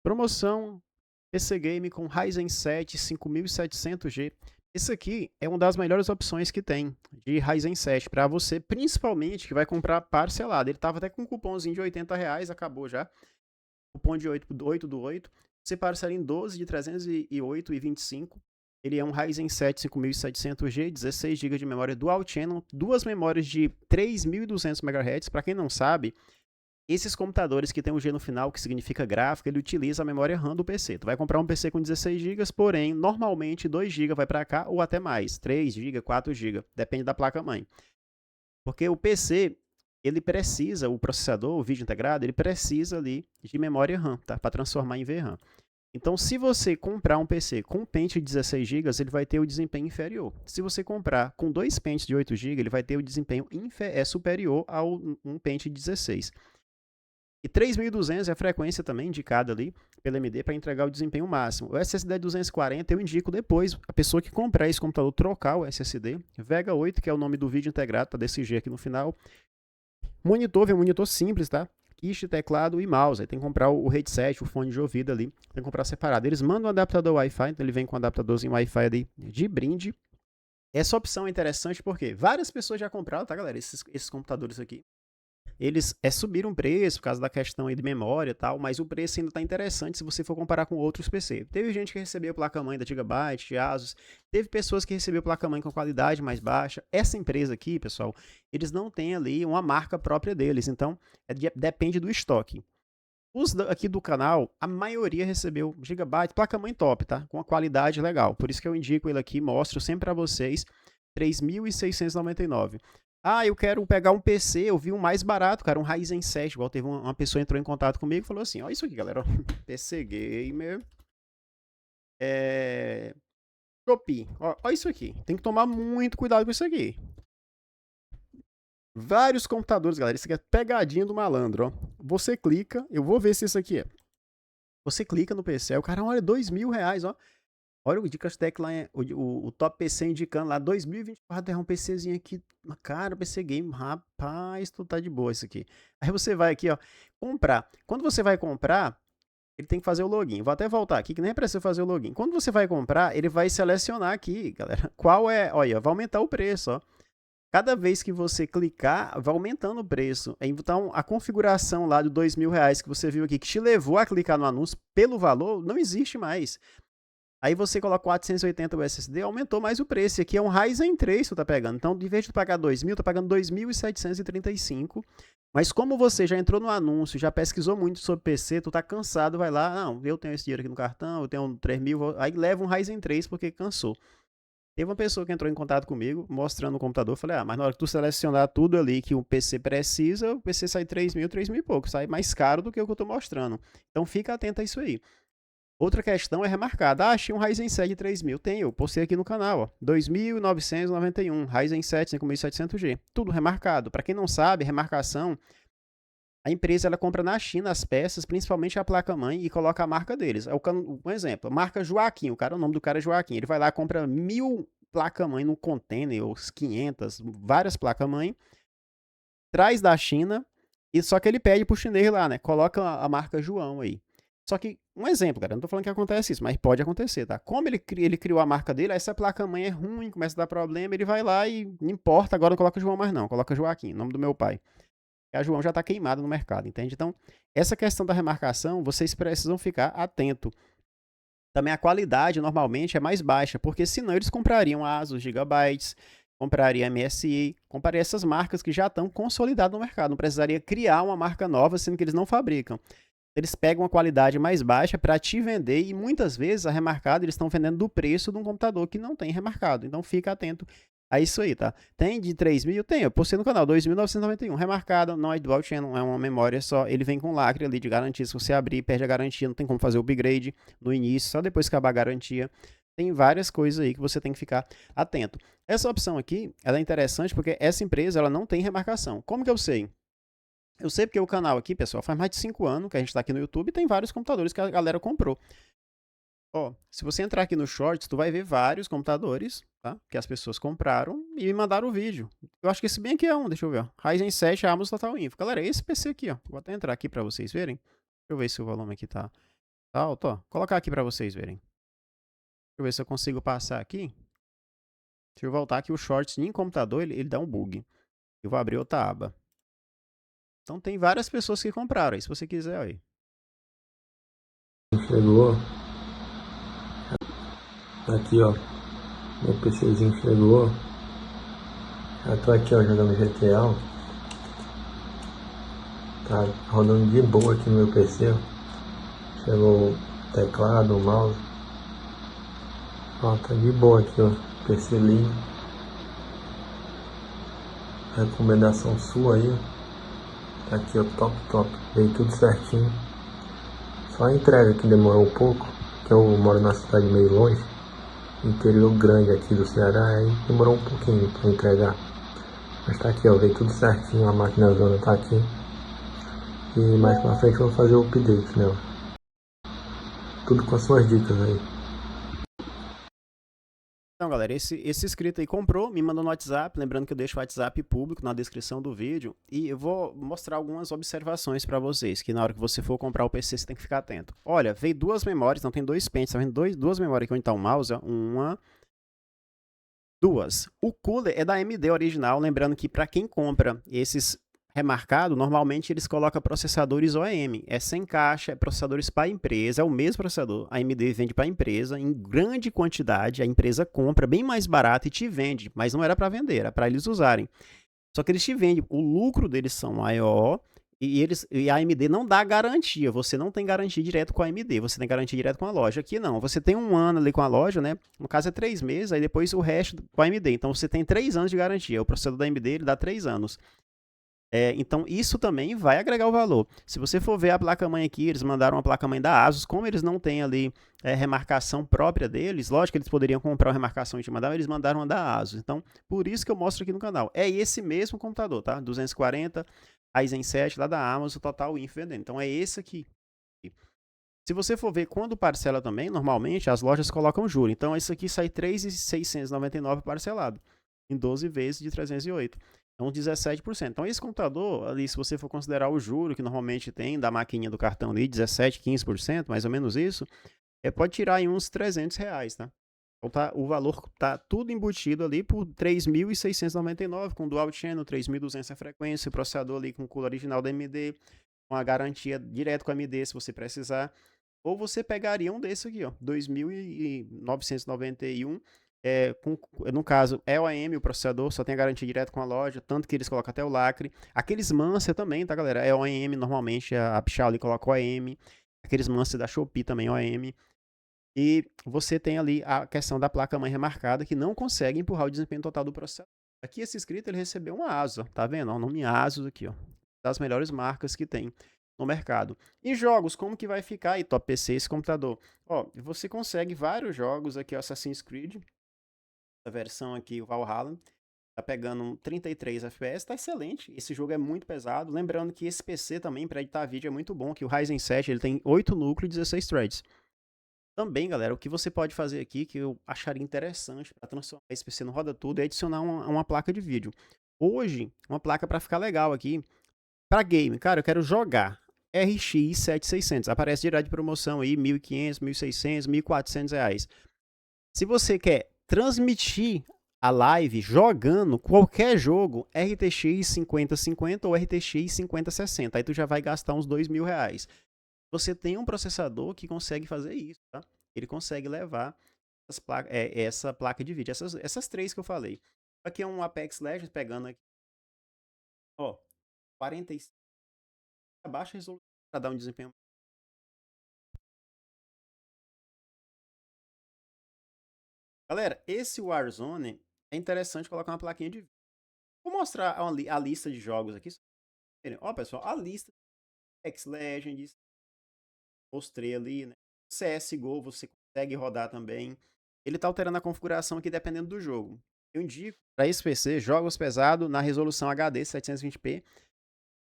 Promoção PC Game com Ryzen 7 5700G. Esse aqui é uma das melhores opções que tem de Ryzen 7 para você, principalmente que vai comprar parcelado. Ele estava até com um cupomzinho de R$ 80, acabou já. Cupom de 8 do 8. Você parcela em 12 de 308,25. Ele é um Ryzen 7 5700G, 16 GB de memória Dual Channel, duas memórias de 3200 MHz. Para quem não sabe, esses computadores que tem um G no final, que significa gráfico, ele utiliza a memória RAM do PC. Tu vai comprar um PC com 16 GB, porém, normalmente 2 GB vai para cá ou até mais, 3 GB, 4 GB, depende da placa-mãe. Porque o PC, ele precisa, o processador, o vídeo integrado, ele precisa ali de memória RAM, tá? Para transformar em VRAM. Então, se você comprar um PC com pente de 16 GB, ele vai ter o desempenho inferior. Se você comprar com dois pentes de 8 GB, ele vai ter o desempenho superior ao um pente de 16. E 3200 é a frequência também indicada ali pela AMD para entregar o desempenho máximo. O SSD 240 eu indico depois a pessoa que comprar esse computador trocar o SSD. Vega 8, que é o nome do vídeo integrado, tá desse G aqui no final. Monitor, vem um monitor simples, tá? Quiche, teclado e mouse. Aí tem que comprar o headset, o fone de ouvido ali. Tem que comprar separado. Eles mandam um adaptador Wi-Fi, então ele vem com um adaptadorzinho Wi-Fi ali de brinde. Essa opção é interessante porque várias pessoas já compraram, tá, galera? Esses computadores aqui. Eles subiram o preço por causa da questão aí de memória e tal, mas o preço ainda está interessante se você for comparar com outros PC. Teve gente que recebeu placa-mãe da Gigabyte, de Asus, teve pessoas que recebeu placa-mãe com qualidade mais baixa. Essa empresa aqui, pessoal, eles não têm ali uma marca própria deles, então depende do estoque. Os aqui do canal, a maioria recebeu Gigabyte, placa-mãe top, tá? Com uma qualidade legal. Por isso que eu indico ele aqui, mostro sempre para vocês, 3.699. Ah, eu quero pegar um PC, eu vi um mais barato, cara, um Ryzen 7, igual teve uma pessoa entrou em contato comigo e falou assim, ó isso aqui, galera, PC Gamer, Shopee, ó isso aqui, tem que tomar muito cuidado com isso aqui. Vários computadores, galera, isso aqui é pegadinha do malandro, ó. Você clica, eu vou ver se isso aqui é. Você clica no PC, aí o cara, olha, R$ 2.000, ó. Olha o Dicas Tech lá, o Top PC indicando lá, 2024 é um PCzinho aqui, cara, PC Game, rapaz, tu tá de boa isso aqui. Aí você vai aqui, ó, comprar. Quando você vai comprar, ele tem que fazer o login. Vou até voltar aqui, que nem precisa fazer o login. Quando você vai comprar, ele vai selecionar aqui, galera, qual é, olha, vai aumentar o preço, ó. Cada vez que você clicar, vai aumentando o preço. Então, a configuração lá de R$ 2.000 que você viu aqui, que te levou a clicar no anúncio pelo valor, não existe mais. Aí você coloca 480 o SSD, aumentou mais o preço. Aqui é um Ryzen 3 que tu tá pegando. Então, de vez de tu pagar 2.000, tá pagando 2.735. Mas como você já entrou no anúncio, já pesquisou muito sobre PC, tu tá cansado, vai lá, não, eu tenho esse dinheiro aqui no cartão, eu tenho 3.000, aí leva um Ryzen 3 porque cansou. Teve uma pessoa que entrou em contato comigo, mostrando o computador, eu falei, mas na hora que tu selecionar tudo ali que o PC precisa, o PC sai 3.000, 3.000 e pouco, sai mais caro do que o que eu tô mostrando. Então fica atento a isso aí. Outra questão é remarcada. Achei um Ryzen 7 3000. Tem, eu postei aqui no canal, ó. 2.991, Ryzen 7 5700G. Tudo remarcado. Para quem não sabe, remarcação, a empresa ela compra na China as peças, principalmente a placa-mãe, e coloca a marca deles. Um exemplo, marca Joaquim, o nome do cara é Joaquim. Ele vai lá, compra 1.000 placa-mãe num container, ou 500, várias placa-mãe, traz da China, e só que ele pede pro chinês lá, né? Coloca a marca João aí. Só que, um exemplo, cara, não tô falando que acontece isso, mas pode acontecer, tá? Como ele criou a marca dele, essa placa-mãe é ruim, começa a dar problema, ele vai lá e não importa, agora não coloca João mais não, coloca Joaquim, nome do meu pai. A João já tá queimado no mercado, entende? Então, essa questão da remarcação, vocês precisam ficar atento. Também a qualidade, normalmente, é mais baixa, porque senão eles comprariam a Asus, Gigabytes, compraria MSI, compraria essas marcas que já estão consolidadas no mercado, não precisaria criar uma marca nova, sendo que eles não fabricam. Eles pegam uma qualidade mais baixa para te vender e muitas vezes a remarcado eles estão vendendo do preço de um computador que não tem remarcado. Então fica atento a isso aí, tá? Tem de 3.000? Tem, eu postei no canal, 2.991. Remarcado, não é dual channel, é uma memória só. Ele vem com lacre ali de garantia. Se você abrir, perde a garantia, não tem como fazer o upgrade no início, só depois que acabar a garantia. Tem várias coisas aí que você tem que ficar atento. Essa opção aqui, ela é interessante porque essa empresa ela não tem remarcação. Como que eu sei? Eu sei porque o canal aqui, pessoal, faz mais de 5 anos que a gente tá aqui no YouTube e tem vários computadores que a galera comprou. Ó, se você entrar aqui no Shorts, tu vai ver vários computadores, tá? Que as pessoas compraram e me mandaram o vídeo. Eu acho que esse bem aqui é um, deixa eu ver. Ó. Ryzen 7 Amos Total Info. Galera, esse PC aqui, ó. Vou até entrar aqui pra vocês verem. Deixa eu ver se o volume aqui tá. Alto, ó. Vou colocar aqui pra vocês verem. Deixa eu ver se eu consigo passar aqui. Deixa eu voltar aqui o Shorts em computador, ele dá um bug. Eu vou abrir outra aba. Então tem várias pessoas que compraram aí, se você quiser aí. Chegou. Aqui, ó. Meu PCzinho chegou. Já tô aqui, ó, jogando GTA. Ó. Tá rodando de boa aqui no meu PC, ó. Chegou o teclado, o mouse. Ó, tá de boa aqui, ó. PC lindo. Recomendação sua aí, ó. Tá aqui, ó, top. Veio tudo certinho. Só a entrega que demorou um pouco, que eu moro numa cidade meio longe, interior grande aqui do Ceará, aí demorou um pouquinho pra entregar. Mas tá aqui, ó, veio tudo certinho, a máquina zona tá aqui. E mais pra frente eu vou fazer o update nela. Tudo com as suas dicas aí. Então, galera, esse inscrito aí comprou, me mandou no WhatsApp, lembrando que eu deixo o WhatsApp público na descrição do vídeo, e eu vou mostrar algumas observações para vocês, que na hora que você for comprar o PC, você tem que ficar atento. Olha, veio duas memórias, não tem dois pentes, tá vendo? Duas memórias aqui onde tá o mouse, duas. O cooler é da AMD original, lembrando que para quem compra esses remarcado, normalmente eles colocam processadores OEM. É sem caixa, é processadores para a empresa, é o mesmo processador. A AMD vende para a empresa em grande quantidade, a empresa compra bem mais barato e te vende, mas não era para vender, era para eles usarem. Só que eles te vendem, o lucro deles são maior e a AMD não dá garantia. Você não tem garantia direto com a AMD, você tem garantia direto com a loja. Aqui não, você tem um ano ali com a loja, né? No caso é 3 meses, aí depois o resto com a AMD. Então você tem 3 anos de garantia. O processador da AMD ele dá 3 anos. Então, isso também vai agregar o valor. Se você for ver a placa-mãe aqui, eles mandaram uma placa-mãe da Asus, como eles não têm ali remarcação própria deles, lógico que eles poderiam comprar uma remarcação e te mandar, mas eles mandaram uma da Asus. Então, por isso que eu mostro aqui no canal. É esse mesmo computador, tá? 240, Ryzen 7 lá da Amazon, Total Info vendendo. Então, é esse aqui. Se você for ver quando parcela também, normalmente as lojas colocam juro. Então, esse aqui sai R$ 3.699 parcelado, em 12 vezes de 308. Então, 17%. Então, esse computador, ali, se você for considerar o juro que normalmente tem da maquininha do cartão ali, 17, 15%, mais ou menos isso, pode tirar aí uns R$ 300, tá? Então, o valor tá tudo embutido ali por 3.699, com dual channel, 3.200 a frequência, processador ali com cooler original da AMD, com a garantia direto com a AMD se você precisar. Ou você pegaria um desse aqui, ó, 2.991, no caso, é o AM, o processador, só tem a garantia direto com a loja, tanto que eles colocam até o lacre. Aqueles Mancer também, tá, galera? É o AM, normalmente, a Pichau ali coloca o AM. Aqueles Mancer da Shopee também, o AM. E você tem ali a questão da placa-mãe remarcada, que não consegue empurrar o desempenho total do processador. Aqui, esse inscrito, ele recebeu uma Asus, tá vendo? O nome Asus aqui, ó. Das melhores marcas que tem no mercado. Em jogos, como que vai ficar aí, top PC, esse computador? Ó, você consegue vários jogos aqui, Assassin's Creed, a versão aqui, o Valhalla, tá pegando 33 FPS, tá excelente. Esse jogo é muito pesado. Lembrando que esse PC também, para editar vídeo, é muito bom, que o Ryzen 7 ele tem 8 núcleos e 16 threads. Também, galera, o que você pode fazer aqui, que eu acharia interessante para transformar esse PC no roda tudo, é adicionar uma placa de vídeo. Hoje, uma placa para ficar legal aqui, para game, cara, eu quero jogar RX 7600, aparece direto de promoção aí, 1.500, 1.600, 1.400 reais. Se você quer transmitir a live jogando qualquer jogo, RTX 5050 ou RTX 5060, aí tu já vai gastar uns 2.000 reais. Você tem um processador que consegue fazer isso, tá? Ele consegue levar essa placa de vídeo, essas três que eu falei. Aqui é um Apex Legends, pegando aqui, ó, 45, baixa resolução para dar um desempenho. Galera, esse Warzone é interessante colocar uma plaquinha de vídeo. Vou mostrar a lista de jogos aqui. Ó, pessoal, a lista de Apex Legends, mostrei ali, né? CSGO você consegue rodar também. Ele tá alterando a configuração aqui dependendo do jogo. Eu indico para esse PC jogos pesados na resolução HD 720p.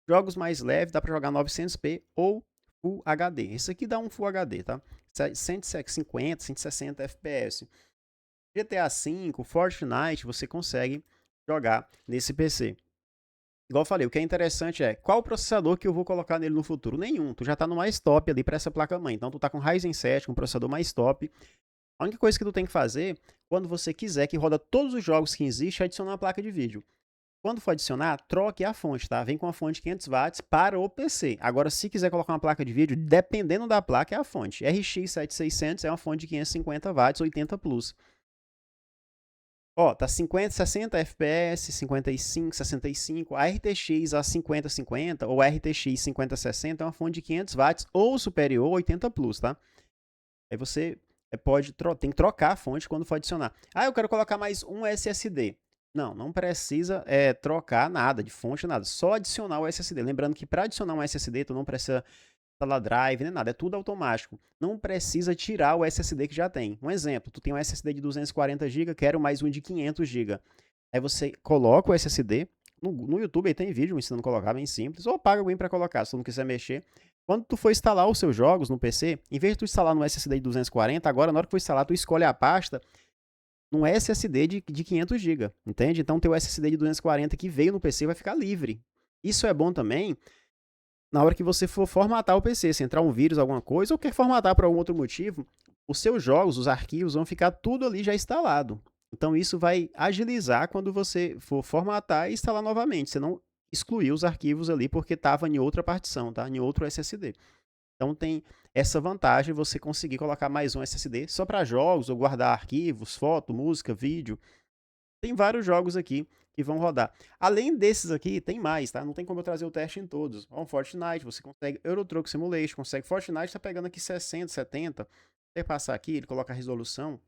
Jogos mais leves dá para jogar 900p ou Full HD. Esse aqui dá um Full HD, tá? 150, 160 FPS. GTA V, Fortnite, você consegue jogar nesse PC. igual eu falei, o que é interessante é qual processador que eu vou colocar nele no futuro? Nenhum. Tu já tá no mais top ali para essa placa-mãe. Então tu tá com Ryzen 7, com um processador mais top. A única coisa que tu tem que fazer, quando você quiser que roda todos os jogos que existem, é adicionar uma placa de vídeo. Quando for adicionar, troque a fonte, tá? Vem com a fonte 500 watts para o PC. Agora, se quiser colocar uma placa de vídeo, dependendo da placa, é a fonte. RX 7600 é uma fonte de 550 watts, 80 plus. Ó, tá 50, 60 FPS, 55, 65. A RTX a 5050 ou a RTX 5060 é uma fonte de 500 watts ou superior, 80 plus, tá? Aí você tem que trocar a fonte quando for adicionar. Ah, eu quero colocar mais um SSD. Não, não precisa trocar nada de fonte, nada. Só adicionar o SSD. Lembrando que para adicionar um SSD, tu não precisa instalar drive, nem nada. É tudo automático. Não precisa tirar o SSD que já tem. Um exemplo, tu tem um SSD de 240 GB, quero mais um de 500 GB. Aí você coloca o SSD. No YouTube aí tem vídeo me ensinando a colocar, bem simples. Ou paga alguém para colocar, se tu não quiser mexer. Quando tu for instalar os seus jogos no PC, em vez de tu instalar no SSD de 240, agora na hora que for instalar, tu escolhe a pasta num SSD de 500 GB, entende? Então teu SSD de 240 que veio no PC vai ficar livre. Isso é bom também na hora que você for formatar o PC, se entrar um vírus, alguma coisa, ou quer formatar por algum outro motivo, os seus jogos, os arquivos vão ficar tudo ali já instalado. Então isso vai agilizar quando você for formatar e instalar novamente. Você não excluir os arquivos ali porque estava em outra partição, tá? Em outro SSD. Então tem essa vantagem você conseguir colocar mais um SSD só para jogos ou guardar arquivos, foto, música, vídeo. Tem vários jogos aqui que vão rodar. Além desses aqui, tem mais, tá? Não tem como eu trazer o teste em todos. Ó, um Fortnite, você consegue Euro Truck Simulation, consegue Fortnite, tá pegando aqui 60, 70. Você passar aqui, ele coloca a resolução,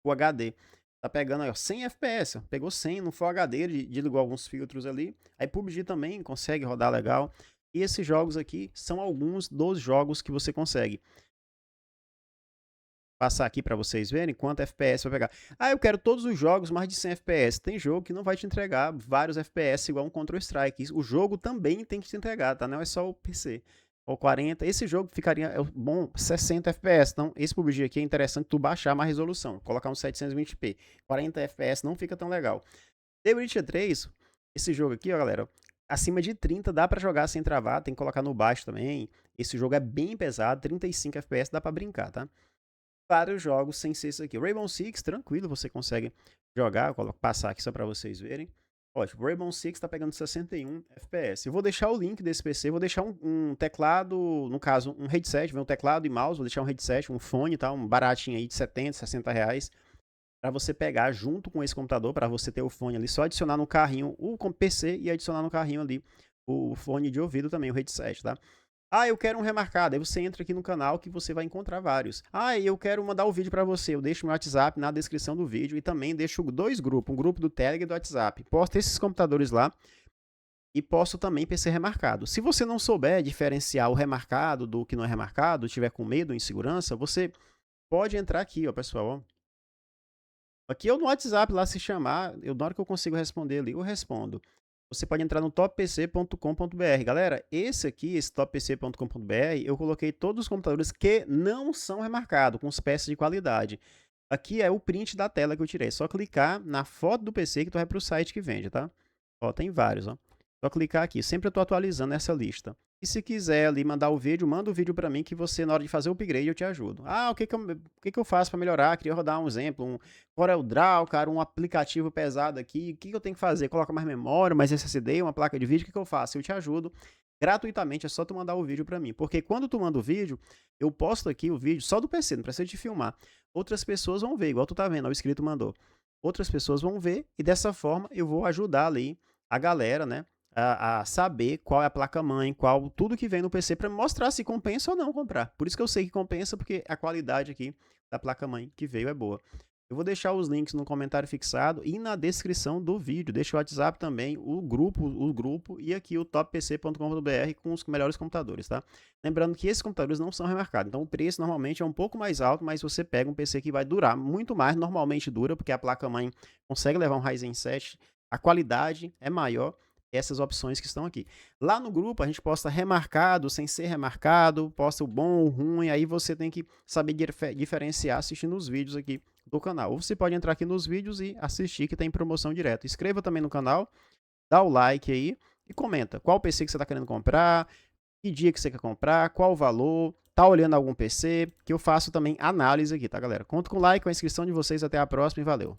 o HD. Tá pegando aí, ó, 100 FPS, ó. Pegou 100 no Full HD, ele desligou alguns filtros ali. Aí PUBG também consegue rodar legal. E esses jogos aqui são alguns dos jogos que você consegue passar aqui para vocês verem quanto FPS vai pegar. Ah, eu quero todos os jogos mais de 100 FPS. Tem jogo que não vai te entregar vários FPS igual um Counter-Strike. O jogo também tem que te entregar, tá? Não é só o PC. Ou 40. Esse jogo ficaria bom 60 FPS. Então, esse PUBG aqui é interessante tu baixar mais resolução. Colocar um 720p. 40 FPS não fica tão legal. The Witcher 3, esse jogo aqui, ó, galera, acima de 30 dá para jogar sem travar. Tem que colocar no baixo também. Esse jogo é bem pesado. 35 FPS dá para brincar, tá? Vários jogos sem ser isso aqui. Rainbow Six, tranquilo, você consegue jogar. Vou passar aqui só para vocês verem. Ótimo, Rainbow Six tá pegando 61 FPS. Eu vou deixar o link desse PC, vou deixar um teclado, no caso, um headset, um teclado e mouse, vou deixar um headset, um fone, tá? Um baratinho aí de 70, 60 reais. Para você pegar junto com esse computador, para você ter o fone ali, só adicionar no carrinho o PC e adicionar no carrinho ali o fone de ouvido também, o headset, tá? Ah, eu quero um remarcado. Aí você entra aqui no canal que você vai encontrar vários. Ah, eu quero mandar o vídeo para você. Eu deixo meu WhatsApp na descrição do vídeo e também deixo dois grupos, um grupo do Telegram e do WhatsApp. Posto esses computadores lá e posto também PC remarcado. Se você não souber diferenciar o remarcado do que não é remarcado, tiver com medo ou insegurança, você pode entrar aqui, ó, pessoal, ó. Aqui eu no WhatsApp lá se chamar, na hora que eu consigo responder ali, eu respondo. Você pode entrar no toppc.com.br. Galera, esse toppc.com.br, eu coloquei todos os computadores que não são remarcados, com peças de qualidade. Aqui é o print da tela que eu tirei. É só clicar na foto do PC que tu vai para o site que vende, tá? Ó, tem vários, ó. Só clicar aqui. Sempre eu tô atualizando essa lista. E se quiser ali mandar o vídeo, manda o vídeo para mim que você, na hora de fazer o upgrade, eu te ajudo. Ah, o que que eu faço para melhorar? Queria rodar um exemplo, um CorelDRAW, cara, um aplicativo pesado aqui. O que eu tenho que fazer? Coloca mais memória, mais SSD, uma placa de vídeo, o que eu faço? Eu te ajudo gratuitamente, é só tu mandar o vídeo para mim. Porque quando tu manda o vídeo, eu posto aqui o vídeo só do PC, não precisa te filmar. Outras pessoas vão ver, igual tu tá vendo, ó, o inscrito mandou. Outras pessoas vão ver e dessa forma eu vou ajudar ali a galera, né? A saber qual é a placa-mãe, qual tudo que vem no PC para mostrar se compensa ou não comprar. Por isso que eu sei que compensa, porque a qualidade aqui da placa-mãe que veio é boa. Eu vou deixar os links no comentário fixado e na descrição do vídeo. Deixa o WhatsApp também, o grupo e aqui o toppc.com.br com os melhores computadores, tá? Lembrando que esses computadores não são remarcados, então o preço normalmente é um pouco mais alto, mas você pega um PC que vai durar muito mais, normalmente dura, porque a placa-mãe consegue levar um Ryzen 7, a qualidade é maior. Essas opções que estão aqui. Lá no grupo a gente posta remarcado, sem ser remarcado, posta o bom, o ruim, aí você tem que saber diferenciar assistindo os vídeos aqui do canal. Ou você pode entrar aqui nos vídeos e assistir que tem promoção direto. Inscreva também no canal, dá o like aí e comenta qual PC que você tá querendo comprar, que dia que você quer comprar, qual o valor, tá olhando algum PC, que eu faço também análise aqui, tá, galera? Conto com o like, com a inscrição de vocês, até a próxima e valeu!